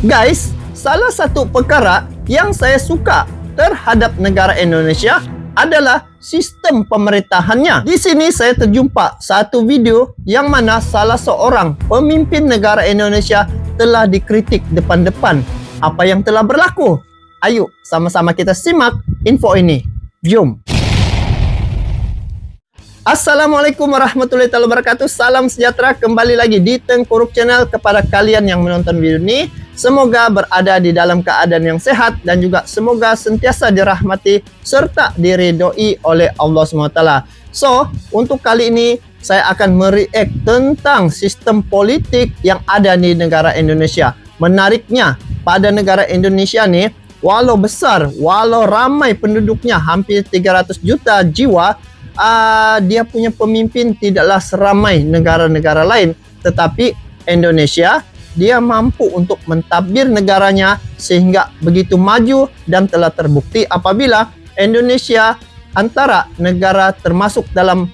Guys, salah satu perkara yang saya suka terhadap negara Indonesia adalah sistem pemerintahannya. Di sini saya terjumpa satu video yang mana salah seorang pemimpin negara Indonesia telah dikritik depan-depan. Apa yang telah berlaku? Ayo sama-sama kita simak info ini. Jom. Assalamualaikum warahmatullahi wabarakatuh. Salam sejahtera, kembali lagi di Tengkuruk Channel. Kepada kalian yang menonton video ini, semoga berada di dalam keadaan yang sehat dan juga semoga sentiasa dirahmati serta diridhoi oleh Allah SWT. So, untuk kali ini saya akan mereact tentang sistem politik yang ada di negara Indonesia. Menariknya, pada negara Indonesia nih, walau besar, walau ramai penduduknya, hampir 300 juta jiwa, dia punya pemimpin tidaklah seramai negara-negara lain, tetapi Indonesia dia mampu untuk mentadbir negaranya sehingga begitu maju dan telah terbukti apabila Indonesia antara negara termasuk dalam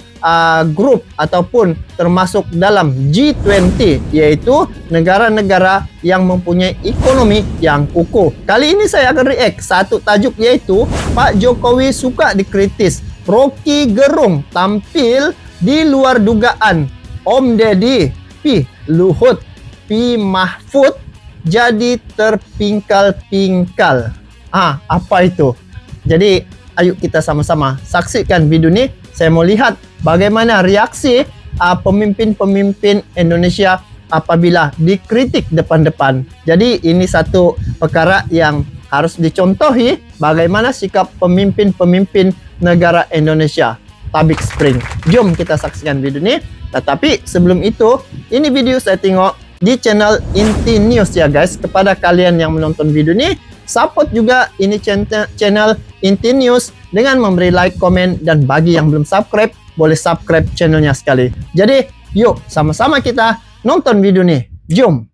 grup ataupun termasuk dalam G20, yaitu negara-negara yang mempunyai ekonomi yang kukuh. Kali ini saya akan react satu tajuk, yaitu Pak Jokowi suka dikritis. Rocky Gerung tampil di luar dugaan. Om Deddy, P. Luhut, P. Mahfud jadi terpingkal-pingkal. Apa itu? Jadi, ayo kita sama-sama saksikan video ini. Saya mau lihat bagaimana reaksi pemimpin-pemimpin Indonesia apabila dikritik depan-depan. Jadi, ini satu perkara yang harus dicontohi, bagaimana sikap pemimpin-pemimpin negara Indonesia. Tabik Spring. Jom kita saksikan video ini. Tetapi sebelum itu, ini video saya tengok di channel Inti News ya guys. Kepada kalian yang menonton video ini, support juga ini channel Inti News dengan memberi like, komen, dan bagi yang belum subscribe, boleh subscribe channelnya sekali. Jadi, yuk sama-sama kita nonton video ini. Jom.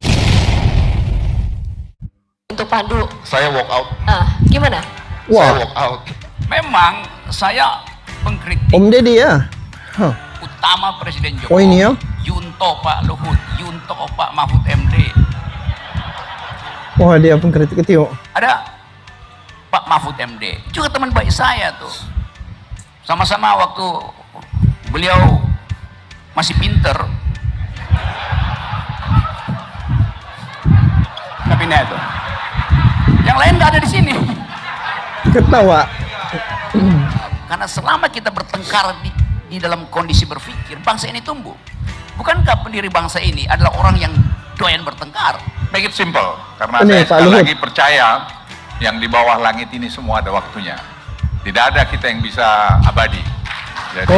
Untuk Pandu, Saya walk out. gimana? Saya walk out. Memang saya pengkritik Om Deddy ya. utama Presiden Jokowi. Oh ini ya. Yunto Pak Luhut, Yunto Pak Mahfud MD. Wah, dia pengkritik itu. Ada Pak Mahfud MD, juga teman baik saya tuh. Sama-sama waktu beliau masih pinter. Kabinet tuh. Yang lain nggak ada di sini. Ketawa. Karena selama kita bertengkar di dalam kondisi berpikir, bangsa ini tumbuh. Bukankah pendiri bangsa ini adalah orang yang doyan bertengkar? Make it simple. Karena Ini, saya Pak sekali Luhut. lagi percaya yang di bawah langit ini semua ada waktunya. Tidak ada kita yang bisa abadi. Jadi,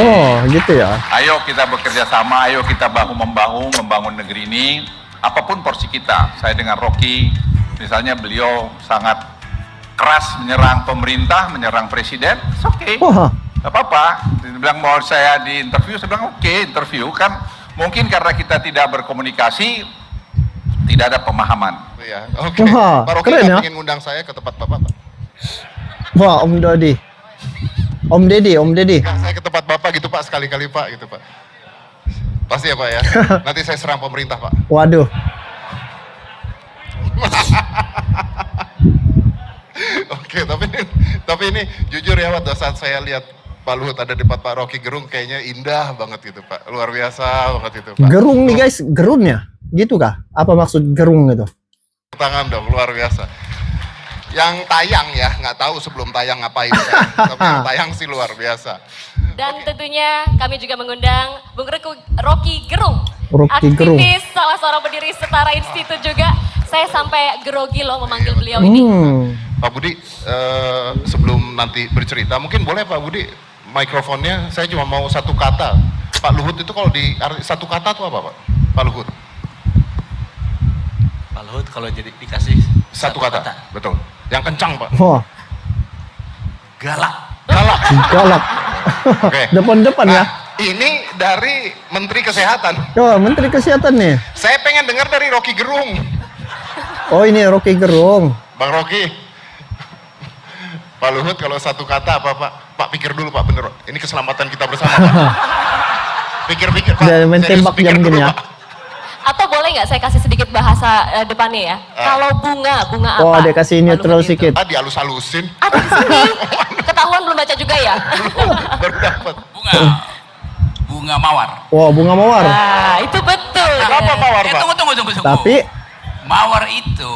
Gitu ya. ayo kita bekerja sama, ayo kita bahu-membahu membangun negeri ini. Apapun porsi kita. Saya dengan Rocky, misalnya beliau sangat keras menyerang pemerintah, menyerang presiden. It's okay. Gak apa-apa. Dia bilang mau saya di interview, saya bilang oke, interview kan. Mungkin karena kita tidak berkomunikasi, tidak ada pemahaman. Ya, oke. Wah, Pak Rocky keren ya. ingin ngundang saya ke tempat Bapak, Pak. Wah, Om Deddy. Om Deddy, Om Deddy. Enggak, saya ke tempat Bapak gitu, Pak, sekali-kali, Pak, gitu, Pak. Pasti ya, Pak ya. Nanti saya serang pemerintah, Pak. Waduh. Oke, tapi ini jujur ya, pada saat saya lihat Pak Luhut ada di depan Pak Rocky Gerung, kayaknya indah banget gitu, Pak. Luar biasa banget itu, Pak. Gerung nih guys, gerunnya. Gitu kah? Apa maksud gerung itu? Tangan dong, luar biasa. Yang tayang ya, nggak tahu sebelum tayang ngapain saya. Tapi yang tayang sih luar biasa. Dan tentunya kami juga mengundang Bung Rocky Gerung, Rocky Gerung. aktivis, salah seorang pendiri Setara Institut juga. Saya sampai grogi loh memanggil beliau ini. Pak Budi, sebelum nanti bercerita, mungkin boleh Pak Budi, mikrofonnya saya cuma mau satu kata. Pak Luhut itu kalau di satu kata itu apa Pak? Pak Luhut. Pak Luhut kalau jadi dikasih Satu kata. Betul. Yang kencang Pak. Wah, galak. Galak. galak. Oke. Depan-depan ya. Nah, ini dari Menteri Kesehatan. Oh, Menteri Kesehatan nih. Saya pengen dengar dari Rocky Gerung. Oh, ini Rocky Gerung. Bang Rocky. Pak Luhut kalau satu kata apa Pak? Pak pikir dulu Pak, bener. Ini keselamatan kita bersama Pak. Pikir-pikir Pak. Udah main Serius, tembak pikir jam dulu, gini ya. Pak. Atau boleh nggak saya kasih sedikit bahasa depannya ya? Kalau bunga apa? Oh, dia kasih Pak neutral Luhut itu? sedikit. Dihalus-halusin. Ada di sini. Ketahuan belum baca juga ya? Baru dapat. Bunga mawar. Wah, bunga mawar. Nah, itu betul. Apa mawar, Pak? Tunggu. Tapi, Mawar itu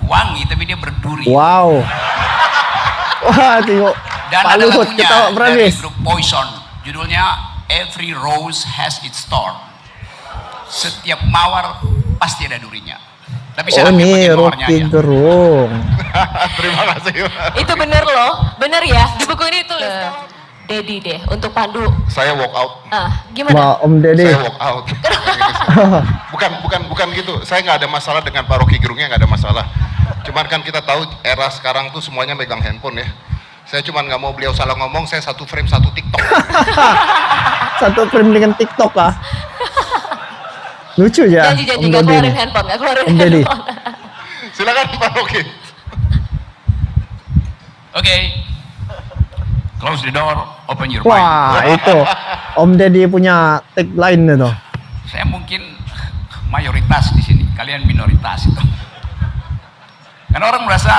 wangi tapi dia berduri. wow. Wah, tengok. Dan Pak ada Luhut lagunya ketawa dari berhabis. grup Poison. Judulnya Every Rose Has Its Thorn. Setiap mawar pasti ada durinya. Tapi saya Oh, nanti ini bagian mawarnya Rocky aja. Gerung. Terima kasih. Itu bener loh. Bener ya. Di buku ini tulis. Dedi deh untuk Pandu. Saya walk out. Gimana? Mbak Om Dede. Saya walk out. bukan gitu. Saya nggak ada masalah dengan Pak Rocky Gerungnya, nggak ada masalah. Cuman kan kita tahu era sekarang tuh semuanya megang handphone ya. Saya cuman nggak mau beliau salah ngomong. Saya satu frame satu TikTok. Satu frame dengan TikTok ah. Lucu ya. Janji-janji Om gak Dede keluarin ini. handphone, gak keluarin Om Dede. handphone. Silakan Pak Rocky. Oke. Close the door, open your Wah, mind. itu Om Dede punya tagline itu. Saya mungkin mayoritas di sini, kalian minoritas itu. Karena orang merasa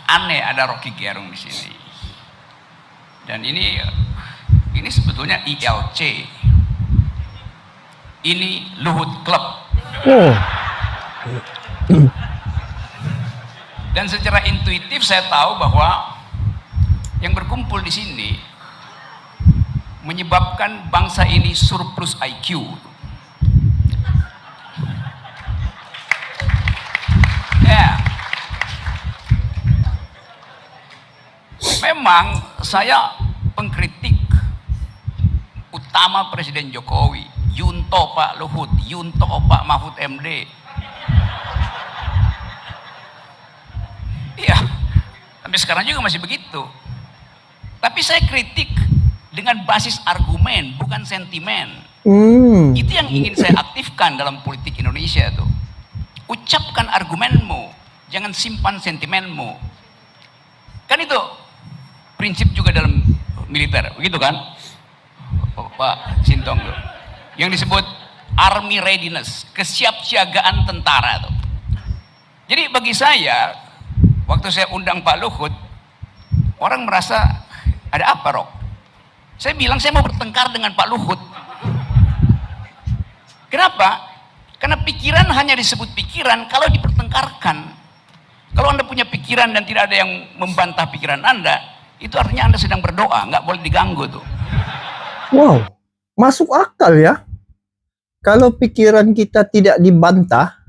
aneh ada Rocky Gerung di sini. Dan ini sebetulnya ILC. Ini Luhut Club. Oh, Dan secara intuitif saya tahu bahwa yang berkumpul di sini menyebabkan bangsa ini surplus IQ. Ya. Memang saya pengkritik utama Presiden Jokowi, Yunto Pak Luhut, Yunto Pak Mahfud MD. Iya, sampai sekarang juga masih begitu. Tapi saya kritik dengan basis argumen, bukan sentimen. Itu yang ingin saya aktifkan dalam politik Indonesia tuh. Ucapkan argumenmu, jangan simpan sentimenmu. Kan itu prinsip juga dalam militer, begitu kan? Pak Sintong tuh. Yang disebut army readiness, kesiapsiagaan tentara tuh. Jadi bagi saya, waktu saya undang Pak Luhut, orang merasa ada apa, Rok? Saya bilang saya mau bertengkar dengan Pak Luhut. Kenapa? Karena pikiran hanya disebut pikiran kalau dipertengkarkan. Kalau Anda punya pikiran dan tidak ada yang membantah pikiran Anda, itu artinya Anda sedang berdoa, nggak boleh diganggu tuh. wow, masuk akal ya. Kalau pikiran kita tidak dibantah,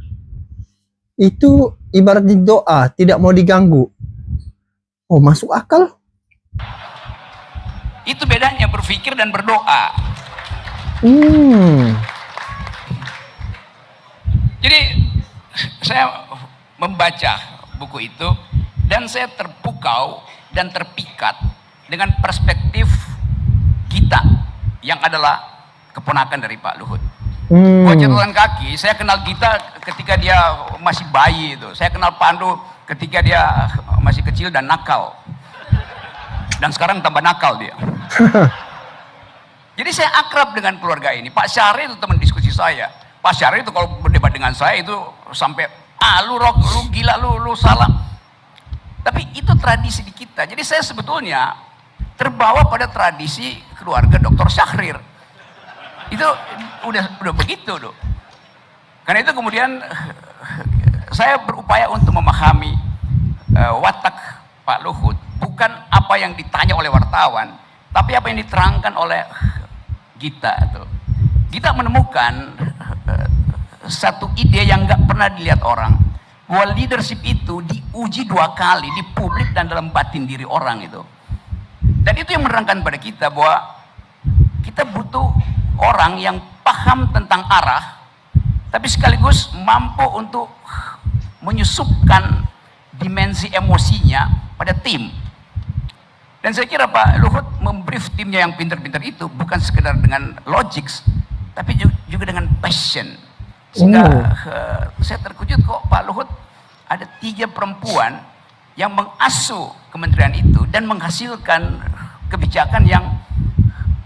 itu ibarat doa, tidak mau diganggu. Oh, masuk akal. Itu bedanya berpikir dan berdoa. Jadi saya membaca buku itu dan saya terpukau dan terpikat dengan perspektif kita yang adalah keponakan dari Pak Luhut. Buat catatan kaki, saya kenal Gita ketika dia masih bayi itu. Saya kenal Pandu ketika dia masih kecil dan nakal. Dan sekarang tambah nakal dia. Jadi saya akrab dengan keluarga ini. Pak Syahrir itu teman diskusi saya. Pak Syahrir itu kalau berdebat dengan saya itu sampai lu Rok, lu gila, lu salah. Tapi itu tradisi di kita. Jadi saya sebetulnya terbawa pada tradisi keluarga Dr. Syahrir. Itu udah begitu loh. Karena itu kemudian saya berupaya untuk memahami watak Pak Luhut, bukan apa yang ditanya oleh wartawan, tapi apa yang diterangkan oleh Gita tuh. Gita menemukan satu ide yang nggak pernah dilihat orang, bahwa leadership itu diuji 2 kali di publik dan dalam batin diri orang itu. Dan itu yang menerangkan pada kita bahwa kita butuh orang yang paham tentang arah, tapi sekaligus mampu untuk menyusupkan dimensi emosinya pada tim. Dan saya kira Pak Luhut membrief timnya yang pintar-pintar itu bukan sekedar dengan logik, tapi juga dengan passion. Sehingga saya terkejut kok Pak Luhut ada 3 perempuan yang mengasuh kementerian itu dan menghasilkan kebijakan yang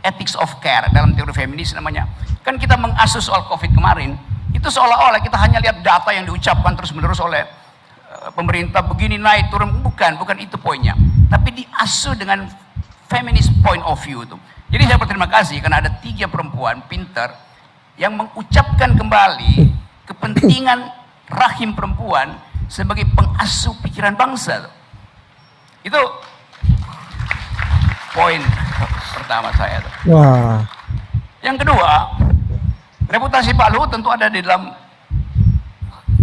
ethics of care dalam teori feminis namanya. Kan kita mengasuh soal COVID kemarin, itu Itu seolah-olah kita hanya lihat data yang diucapkan terus-menerus oleh pemerintah begini naik turun. Bukan itu poinnya. Tapi diasuh dengan feminist point of view itu. Jadi saya berterima kasih karena ada 3 perempuan pintar yang mengucapkan kembali kepentingan rahim perempuan sebagai pengasuh pikiran bangsa. Itu poin pertama saya. Wah. Yang kedua, reputasi Pak Luhut tentu ada di dalam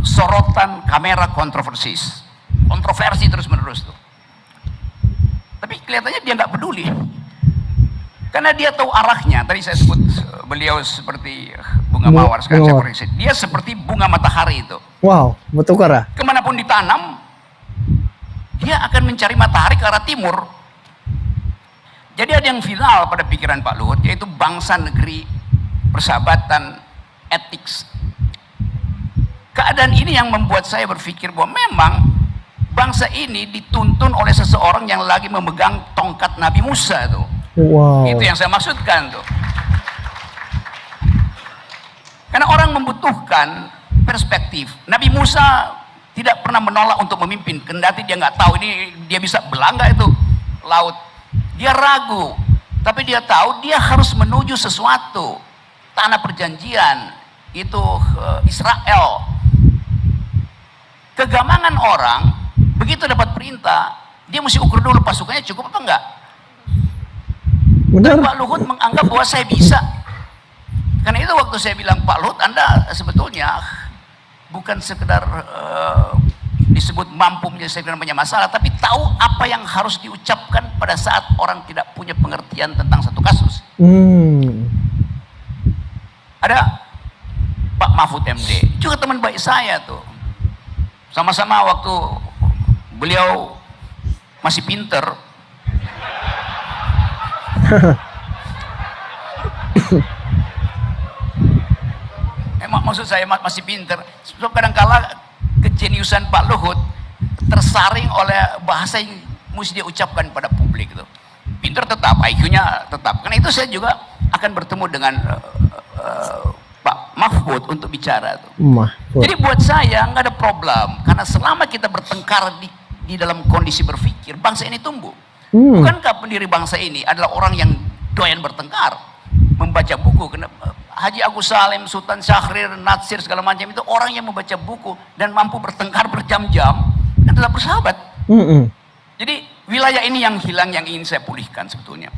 sorotan kamera kontroversi terus-menerus tuh. Tapi kelihatannya dia nggak peduli, karena dia tahu arahnya. Tadi saya sebut beliau seperti bunga mawar, sekarang saya koreksi. Dia seperti bunga matahari itu. Wow, betul kara. Kemanapun ditanam, dia akan mencari matahari ke arah timur. Jadi ada yang final pada pikiran Pak Luhut, yaitu bangsa, negeri, persahabatan, etik. Keadaan ini yang membuat saya berpikir bahwa memang bangsa ini dituntun oleh seseorang yang lagi memegang tongkat Nabi Musa tuh. Wow. Itu yang saya maksudkan tuh. Karena orang membutuhkan perspektif. Nabi Musa tidak pernah menolak untuk memimpin, kendati dia nggak tahu ini dia bisa belangga itu laut. Dia ragu, tapi dia tahu dia harus menuju sesuatu. Tanah perjanjian itu Israel. Kegamangan orang begitu dapat perintah, dia mesti ukur dulu pasukannya cukup apa enggak. Benar. Pak Luhut menganggap bahwa saya bisa. Karena itu waktu saya bilang, Pak Luhut, Anda sebetulnya bukan sekedar disebut mampu menyelesaikan banyak masalah, tapi tahu apa yang harus diucapkan pada saat orang tidak punya pengertian tentang satu kasus. Ada Pak Mahfud MD, juga teman baik saya tuh. Sama-sama waktu beliau masih pinter. Maksud saya masih pinter. Sebab kadang-kala kejeniusan Pak Luhut tersaring oleh bahasa yang mesti dia ucapkan pada publik itu. Pinter tetap, IQ-nya tetap. Karena itu saya juga akan bertemu dengan Pak Mahfud untuk bicara tuh. Jadi buat saya nggak ada problem, karena selama kita bertengkar di dalam kondisi berpikir, bangsa ini tumbuh. Bukankah pendiri bangsa ini adalah orang yang doyan bertengkar, membaca buku? Haji Agus Salim, Sultan Syahrir, Natsir, segala macam itu orang yang membaca buku dan mampu bertengkar berjam-jam dan tetap bersahabat. Jadi wilayah ini yang hilang, yang ingin saya pulihkan sebetulnya.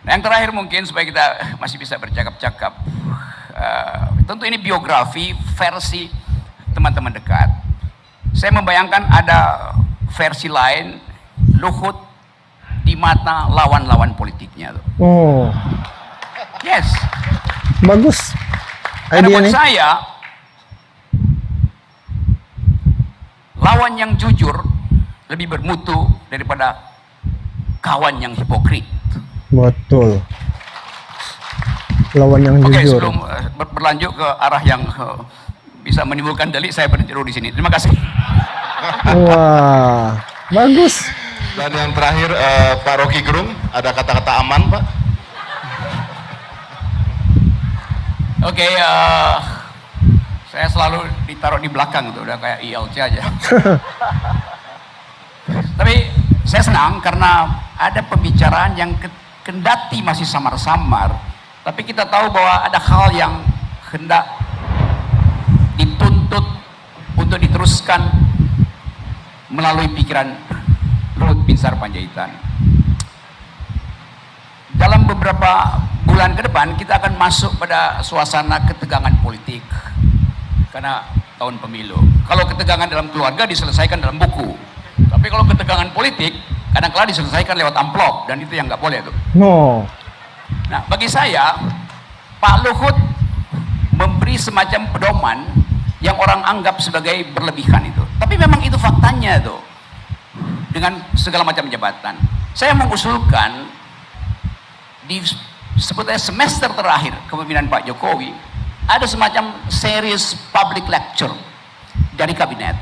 Nah, yang terakhir mungkin supaya kita masih bisa bercakap-cakap, tentu ini biografi versi teman-teman dekat. Saya membayangkan ada versi lain, Luhut di mata lawan-lawan politiknya tuh. Yes. Bagus. Karena buat nih. saya, lawan yang jujur lebih bermutu daripada kawan yang hipokrit. Betul. Lawan yang Oke, jujur. sebelum berlanjut ke arah yang bisa menimbulkan delik, saya berhenti dulu di sini. Terima kasih. Wah, bagus. Dan yang terakhir Pak Rocky Gerung, ada kata-kata aman Pak? Oke, saya selalu ditaruh di belakang tuh, udah kayak ILC aja. Tapi saya senang karena ada pembicaraan yang kendati masih samar-samar, tapi kita tahu bahwa ada hal yang hendak dituntut untuk diteruskan melalui pikiran Luhut Binsar Panjaitan. Dalam beberapa bulan ke depan kita akan masuk pada suasana ketegangan politik karena tahun pemilu. Kalau ketegangan dalam keluarga diselesaikan dalam buku, tapi kalau ketegangan politik kadang-kala diselesaikan lewat amplop, dan itu yang nggak boleh tuh. Nah, bagi saya Pak Luhut memberi semacam pedoman yang orang anggap sebagai berlebihan itu, tapi memang itu faktanya tuh, dengan segala macam jabatan. Saya mengusulkan di sebetulnya semester terakhir kepemimpinan Pak Jokowi ada semacam series public lecture dari kabinet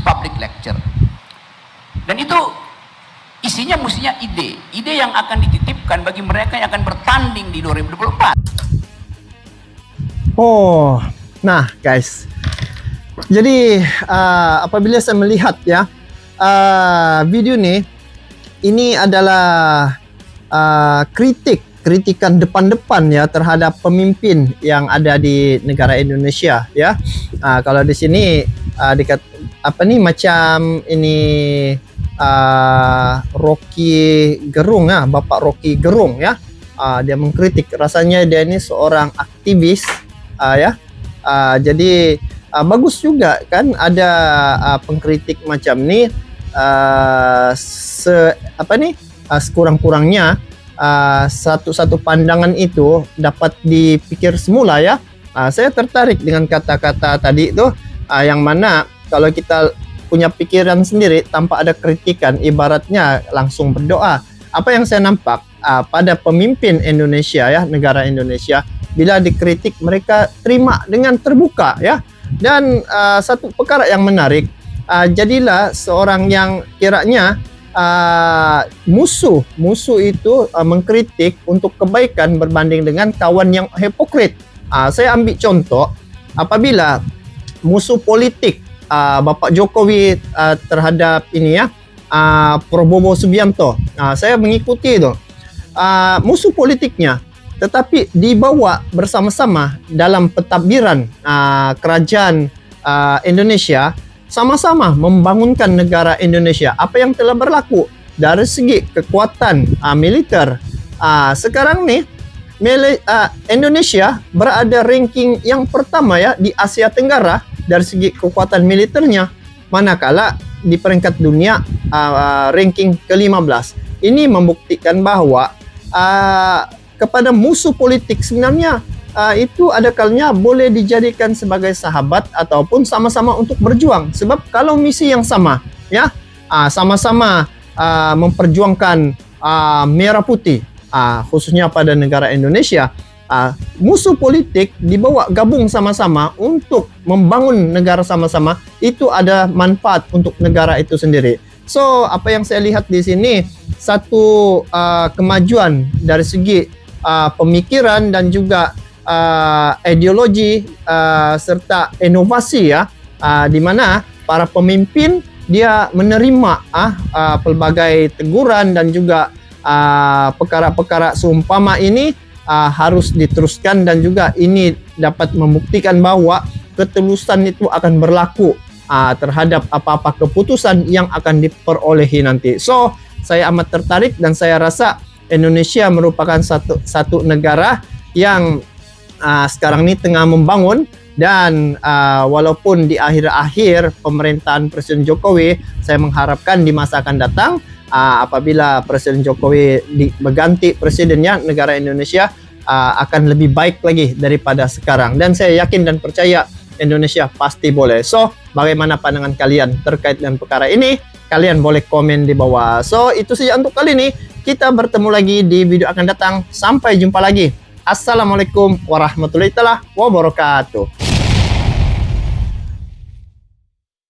public lecture, dan itu isinya mestinya ide yang akan dititipkan bagi mereka yang akan bertanding di 2024. Oh, nah guys, jadi apabila saya melihat ya video ini adalah kritikan depan-depan ya terhadap pemimpin yang ada di negara Indonesia ya. Kalau di sini macam ini Rocky Gerung ya, Bapak Rocky Gerung ya. Dia mengkritik, rasanya dia ini seorang aktivis ya. Jadi bagus juga kan ada pengkritik macam ni. Sekurang-kurangnya satu pandangan itu dapat dipikir semula ya. Saya tertarik dengan kata-kata tadi itu, yang mana kalau kita punya pikiran sendiri tanpa ada kritikan, ibaratnya langsung berdoa. Apa yang saya nampak pada pemimpin Indonesia ya, negara Indonesia, bila dikritik mereka terima dengan terbuka ya. Dan satu perkara yang menarik, jadilah seorang yang kiranya musuh itu mengkritik untuk kebaikan berbanding dengan kawan yang hipokrit. Saya ambil contoh, apabila musuh politik Bapak Jokowi terhadap ini ya, Prabowo Subianto, saya mengikuti itu musuh politiknya, tetapi dibawa bersama-sama dalam pentadbiran kerajaan Indonesia, sama-sama membangunkan negara Indonesia. Apa yang telah berlaku dari segi kekuatan militer, sekarang nih Indonesia berada ranking yang pertama ya di Asia Tenggara dari segi kekuatan militernya, manakala di peringkat dunia ranking ke-15. Ini membuktikan bahwa kepada musuh politik sebenarnya itu ada kalanya boleh dijadikan sebagai sahabat ataupun sama-sama untuk berjuang. Sebab kalau misi yang sama ya, sama-sama memperjuangkan merah putih, khususnya pada negara Indonesia, musuh politik dibawa gabung sama-sama untuk membangun negara sama-sama, itu ada manfaat untuk negara itu sendiri. So apa yang saya lihat di sini, satu kemajuan dari segi pemikiran dan juga ideologi serta inovasi ya, di mana para pemimpin dia menerima pelbagai teguran dan juga perkara-perkara seumpama ini harus diteruskan, dan juga ini dapat membuktikan bahwa ketulusan itu akan berlaku terhadap apa-apa keputusan yang akan diperolehi nanti. So saya amat tertarik dan saya rasa Indonesia merupakan satu negara yang sekarang ini tengah membangun, dan walaupun di akhir-akhir pemerintahan Presiden Jokowi, saya mengharapkan di masa akan datang apabila Presiden Jokowi berganti presidennya, negara Indonesia akan lebih baik lagi daripada sekarang, dan saya yakin dan percaya Indonesia pasti boleh. So bagaimana pandangan kalian terkait dengan perkara ini? Kalian boleh komen di bawah. So itu saja untuk kali ini. Kita bertemu lagi di video akan datang. Sampai jumpa lagi. Assalamualaikum warahmatullahi wabarakatuh.